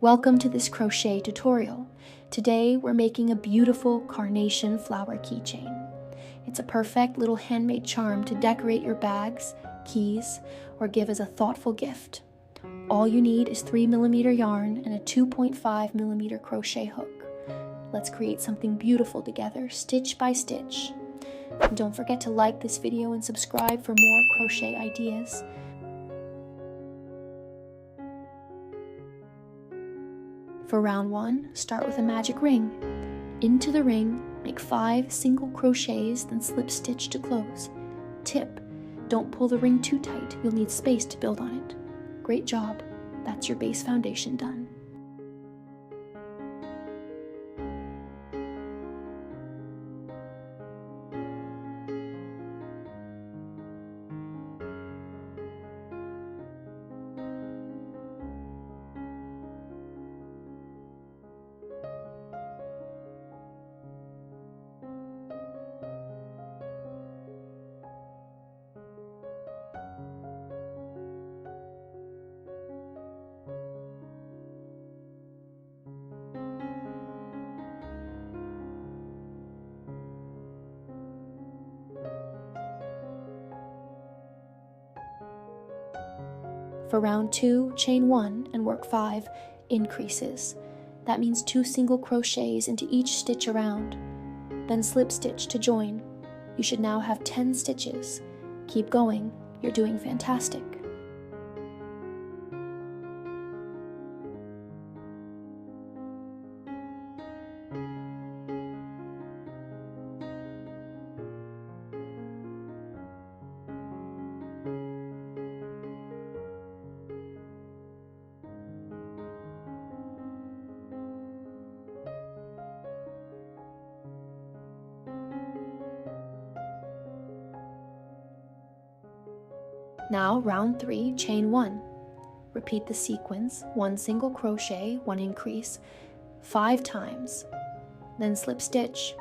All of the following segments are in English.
Welcome to this crochet tutorial. Today we're making a beautiful carnation flower keychain. It's a perfect little handmade charm to decorate your bags, keys, or give as a thoughtful gift. All you need is 3mm yarn and a 2.5mm crochet hook. Let's create something beautiful together, stitch by stitch. And don't forget to like this video and subscribe for more crochet ideas. For round 1, start with a magic ring. Into the ring, make 5 single crochets, then slip stitch to close. Tip: don't pull the ring too tight, you'll need space to build on it. Great job, that's your base foundation done. For round 2, chain 1 and work 5 increases. That means 2 single crochets into each stitch around. Then slip stitch to join. You should now have 10 stitches. Keep going, you're doing fantastic. Now round 3, chain 1. Repeat the sequence, 1 single crochet, 1 increase, 5 times. Then slip stitch.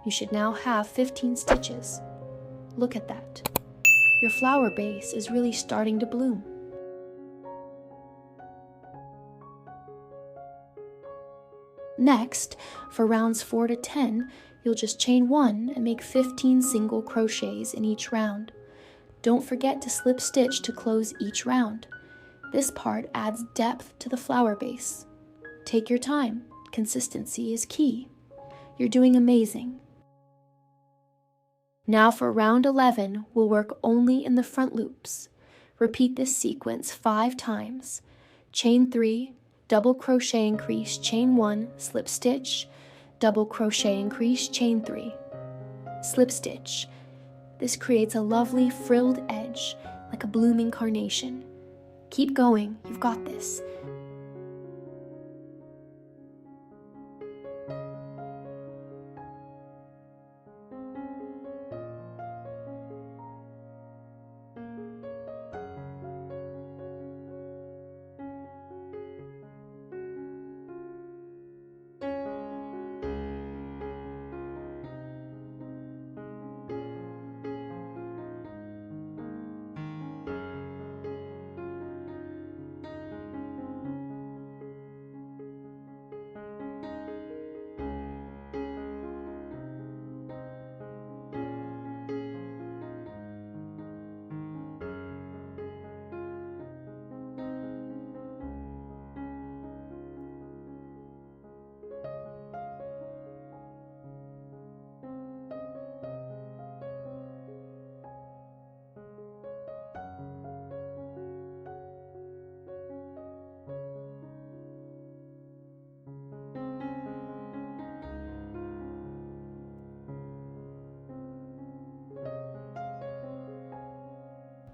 You should now have 15 stitches. Look at that. Your flower base is really starting to bloom. Next, for rounds 4 to 10, you'll just chain 1 and make 15 single crochets in each round. Don't forget to slip stitch to close each round. This part adds depth to the flower base. Take your time. Consistency is key. You're doing amazing. Now for round 11, we'll work only in the front loops. Repeat this sequence 5 times. Chain 3, double crochet increase, chain 1, slip stitch, double crochet increase, chain 3, slip stitch. This creates a lovely frilled edge, like a blooming carnation. Keep going, you've got this.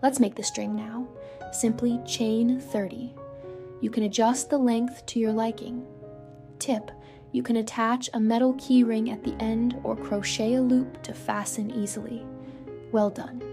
Let's make the string now. Simply chain 30. You can adjust the length to your liking. Tip: you can attach a metal key ring at the end or crochet a loop to fasten easily. Well done.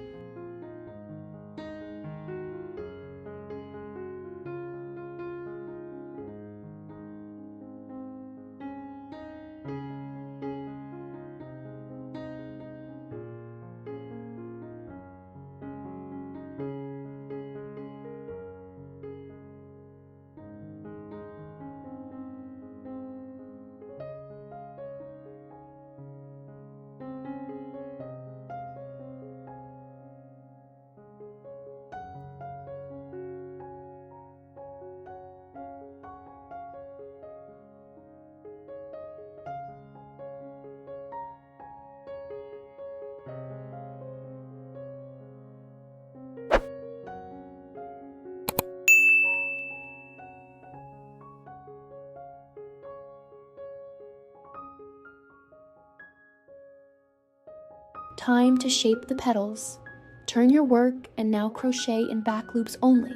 Time to shape the petals. Turn your work and now crochet in back loops only.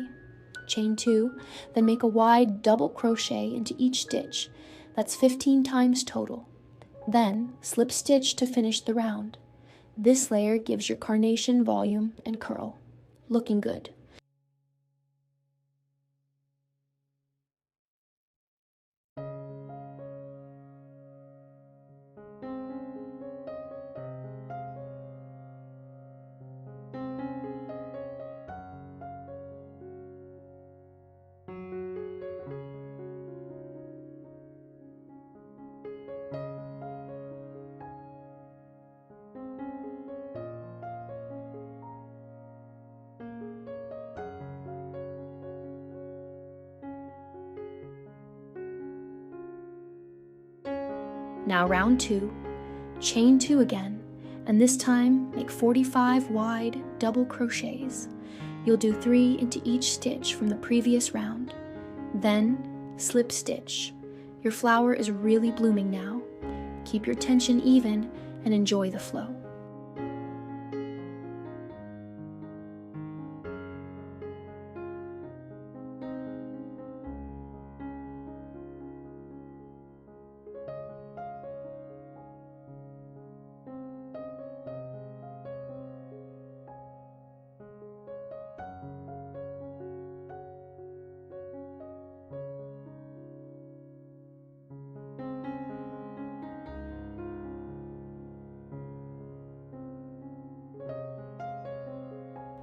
Chain 2, then make a wide double crochet into each stitch. That's 15 times total. Then slip stitch to finish the round. This layer gives your carnation volume and curl. Looking good. Now round 2, chain 2 again, and this time make 45 wide double crochets. You'll do 3 into each stitch from the previous round. Then slip stitch. Your flower is really blooming now. Keep your tension even and enjoy the flow.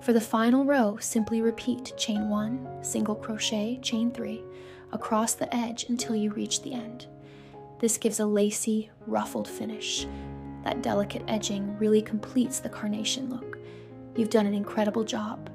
For the final row, simply repeat chain 1, single crochet, chain 3, across the edge until you reach the end. This gives a lacy, ruffled finish. That delicate edging really completes the carnation look. You've done an incredible job.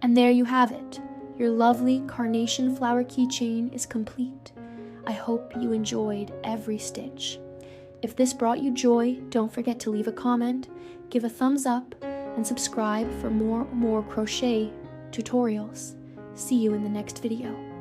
And there you have it. Your lovely Carnation Flower Keychain is complete. I hope you enjoyed every stitch. If this brought you joy, don't forget to leave a comment, give a thumbs up, and subscribe for more crochet tutorials. See you in the next video.